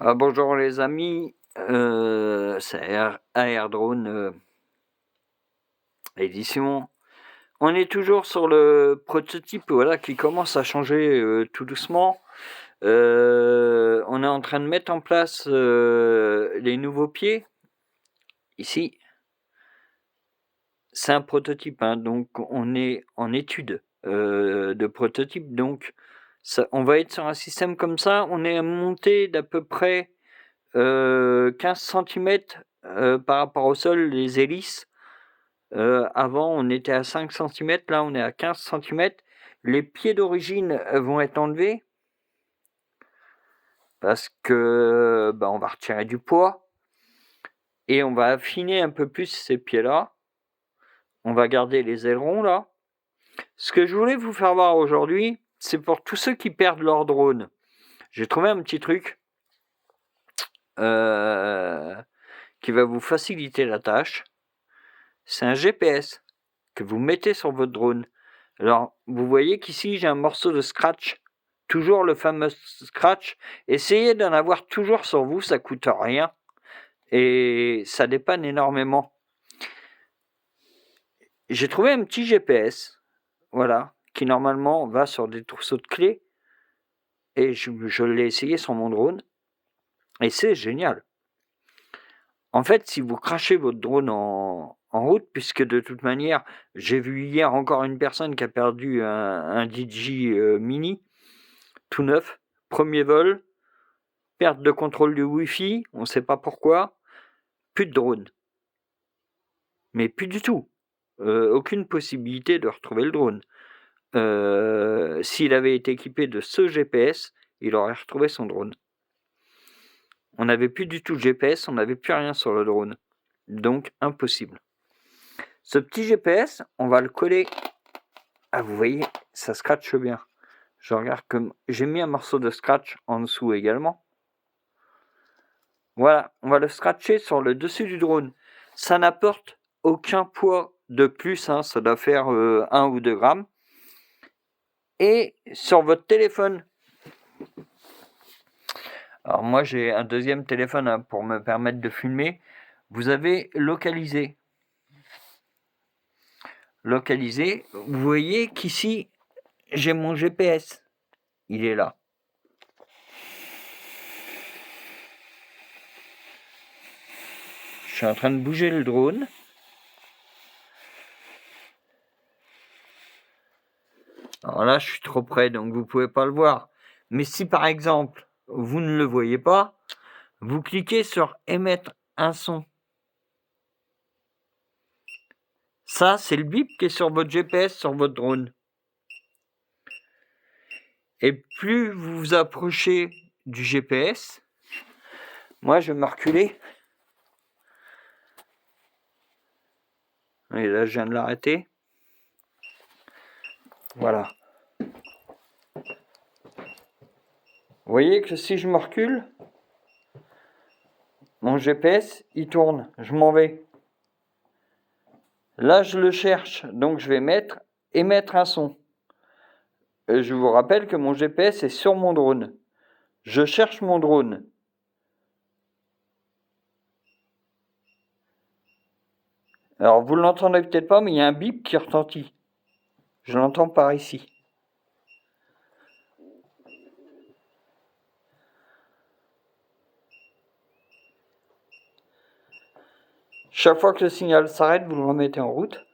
Bonjour les amis, c'est AR Drone édition. On est toujours sur le prototype qui commence à changer tout doucement. On est en train de mettre en place les nouveaux pieds. Ici, c'est un prototype, donc on est en étude de prototype. Donc on va être sur un système comme ça. On est monté d'à peu près 15 cm par rapport au sol, les hélices. Avant, on était à 5 cm, là, on est à 15 cm. Les pieds d'origine vont être enlevés parce que on va retirer du poids et on va affiner un peu plus ces pieds-là. On va garder les ailerons là. Ce que je voulais vous faire voir aujourd'hui, c'est pour tous ceux qui perdent leur drone. J'ai trouvé un petit truc qui va vous faciliter la tâche. C'est un GPS que vous mettez sur votre drone. Alors, vous voyez qu'ici, j'ai un morceau de scratch. Toujours le fameux scratch. Essayez d'en avoir toujours sur vous, ça coûte rien. Et ça dépanne énormément. J'ai trouvé un petit GPS, qui normalement va sur des trousseaux de clés. Et je l'ai essayé sur mon drone. Et c'est génial. En fait, si vous crachez votre drone en route, puisque de toute manière, j'ai vu hier encore une personne qui a perdu un DJI Mini, tout neuf, premier vol, perte de contrôle du Wi-Fi, on ne sait pas pourquoi, plus de drone. Mais plus du tout. Aucune possibilité de retrouver le drone. S'il avait été équipé de ce GPS, il aurait retrouvé son drone. On n'avait plus du tout de GPS, on n'avait plus rien sur le drone. Donc, impossible. Ce petit GPS, on va le coller. Ah, vous voyez, ça scratche bien. Je regarde comme j'ai mis un morceau de scratch en dessous également. Voilà, on va le scratcher sur le dessus du drone. Ça n'apporte aucun poids de plus, ça doit faire 1 ou 2 grammes. Et sur votre téléphone, alors moi j'ai un deuxième téléphone pour me permettre de filmer, vous avez localisé. Vous voyez qu'ici j'ai mon GPS, il est là. Je suis en train de bouger le drone. Alors là, je suis trop près, donc vous ne pouvez pas le voir. Mais si par exemple, vous ne le voyez pas, vous cliquez sur émettre un son. Ça, c'est le bip qui est sur votre GPS, sur votre drone. Et plus vous vous approchez du GPS, moi je vais me reculer. Et là, je viens de l'arrêter. Voilà. Vous voyez que si je me recule, mon GPS, il tourne. Je m'en vais. Là, je le cherche. Donc, je vais émettre un son. Je vous rappelle que mon GPS est sur mon drone. Je cherche mon drone. Alors, vous ne l'entendez peut-être pas, mais il y a un bip qui retentit. Je l'entends par ici. Chaque fois que le signal s'arrête, vous le remettez en route.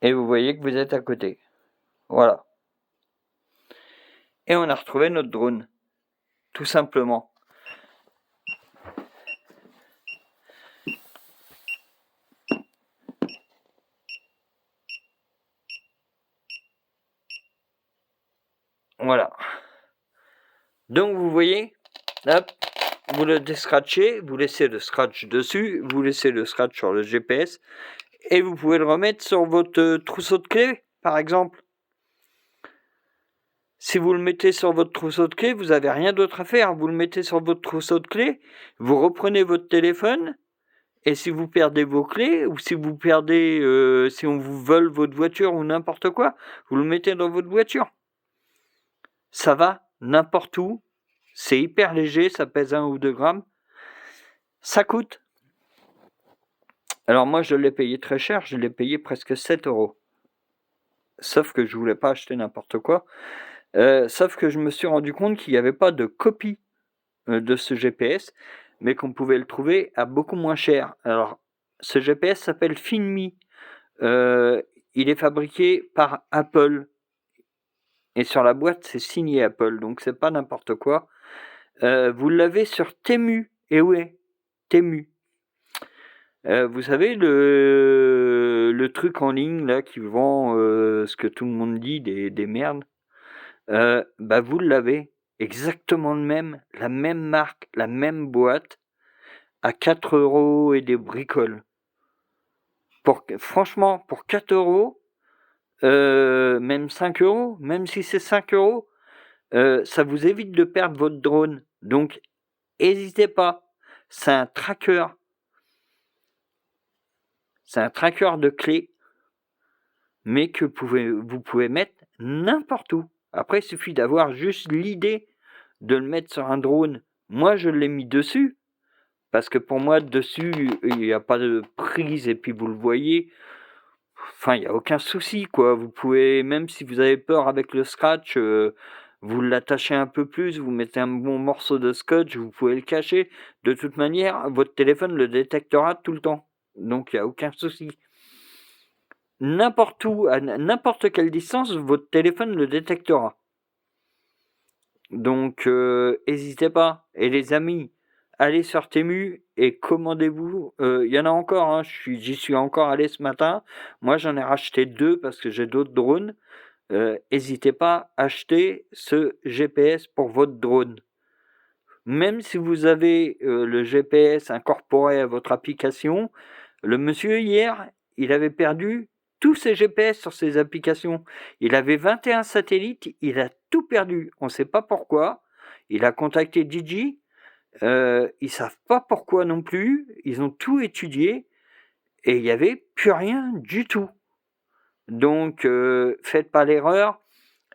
Et vous voyez que vous êtes à côté. Voilà. Et on a retrouvé notre drone. Tout simplement. Voilà. Donc vous voyez, hop, vous le descratchez, vous laissez le scratch dessus, vous laissez le scratch sur le GPS, et vous pouvez le remettre sur votre trousseau de clés, par exemple. Si vous le mettez sur votre trousseau de clés, vous n'avez rien d'autre à faire. Vous le mettez sur votre trousseau de clés, vous reprenez votre téléphone, et si vous perdez vos clés, ou si vous perdez, si on vous vole votre voiture ou n'importe quoi, vous le mettez dans votre voiture. Ça va n'importe où. C'est hyper léger, ça pèse 1 ou 2 grammes. Ça coûte. Alors moi, je l'ai payé très cher, je l'ai payé presque 7 €. Sauf que je voulais pas acheter n'importe quoi. Sauf que je me suis rendu compte qu'il n'y avait pas de copie de ce GPS, mais qu'on pouvait le trouver à beaucoup moins cher. Alors, ce GPS s'appelle Finmi. Il est fabriqué par Apple. Et sur la boîte, c'est signé Apple, donc c'est pas n'importe quoi. Vous l'avez sur Temu. Et ouais, Temu. Vous savez, le truc en ligne là qui vend ce que tout le monde dit, des merdes. Bah vous l'avez. Exactement le même, la même marque, la même boîte, à 4 € et des bricoles. Franchement, pour 4 €, même 5 €, même si c'est 5 €, ça vous évite de perdre votre drone. Donc, n'hésitez pas. C'est un tracker. C'est un tracker de clés, mais que vous pouvez mettre n'importe où. Après, il suffit d'avoir juste l'idée de le mettre sur un drone. Moi, je l'ai mis dessus, parce que pour moi, dessus, il n'y a pas de prise, et puis vous le voyez. Enfin, il n'y a aucun souci, quoi. Vous pouvez, même si vous avez peur avec le scratch, vous l'attachez un peu plus, vous mettez un bon morceau de scotch, vous pouvez le cacher. De toute manière, votre téléphone le détectera tout le temps. Donc, il n'y a aucun souci. N'importe où, à n'importe quelle distance, votre téléphone le détectera. Donc, n'hésitez pas. Et les amis, allez sur Temu et commandez-vous. Il y en a encore, hein, j'y suis encore allé ce matin. Moi, j'en ai racheté 2 parce que j'ai d'autres drones. N'hésitez pas à acheter ce GPS pour votre drone. Même si vous avez le GPS incorporé à votre application, le monsieur hier, il avait perdu tous ses GPS sur ses applications. Il avait 21 satellites, il a tout perdu. On ne sait pas pourquoi. Il a contacté Digi. Ils savent pas pourquoi non plus. Ils ont tout étudié et il n'y avait plus rien du tout. Donc, faites pas l'erreur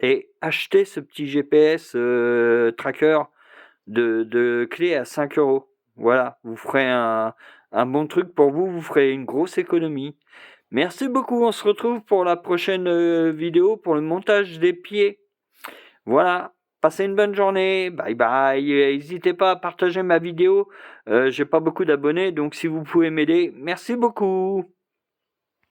et achetez ce petit GPS tracker de clé à 5 €. Voilà, vous ferez un bon truc pour vous, vous ferez une grosse économie. Merci beaucoup, on se retrouve pour la prochaine vidéo pour le montage des pieds. Voilà, passez une bonne journée, bye bye. N'hésitez pas à partager ma vidéo, j'ai pas beaucoup d'abonnés, donc si vous pouvez m'aider, merci beaucoup.